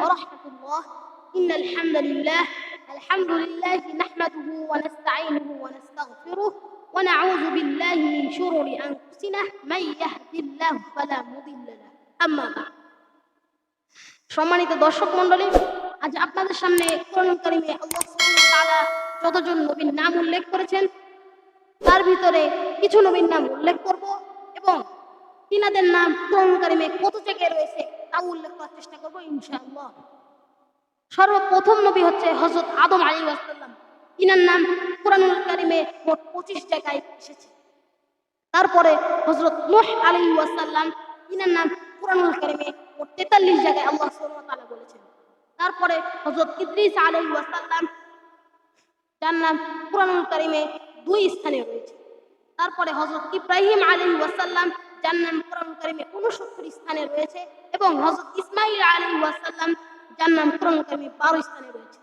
ওয়া রাহমাতুল্লাহ। ইন্নাল হামদুলিল্লাহ নাহমাদুহু ওয়া নাস্তাঈনুহু ওয়া নাস্তাগফিরুহ ওয়া নাউযু বিল্লাহি মিন শুরুরি আনফুসিনা মান ইয়াহদিল্লাহু ফালা মুদিল্লা লাহু। আম্মা বা'দ। সম্মানিত দর্শক মণ্ডলী, আজ আপনাদের সামনে কোরআনুল কারীমে আল্লাহ সুবহানাহু ওয়া তাআলা যতজন নবীর নাম উল্লেখ করেছেন তার ভিতরে কিছু নবীর নাম উল্লেখ করব এবং তিনাদের নাম কোরআনুল কারীমে কত জায়গায় রয়েছে তাও উল্লেখ করার চেষ্টা করব ইনশাআল্লাহ। সর্বপ্রথম নবী হচ্ছে হযরত আদম আলাইহিস সালাম। তিনার নাম কোরআনুল কারীমে মোট 25 জায়গায় এসেছে। তারপরে হযরত নূহ আলাইহিস সালাম, তিনার নাম কোরআনুল কারীমে মোট 43 জায়গায় আল্লাহ সুবহানাহু ওয়া তাআলা বলেছেন। তারপরে হযরত ইদ্রিস আলাইহিস সালাম, যার নাম কোরআনুল কারীমে 2 স্থানে রয়েছে। তারপরে হযরত ইব্রাহিম আলাইহিস সালাম, যার নাম কোরআনুল কারীমে 69 স্থানে রয়েছে এবং হযরত ইসমাঈল আলাইহিস সালাম, যার নাম কোরআনুল কারীমে 12 স্থানে রয়েছে।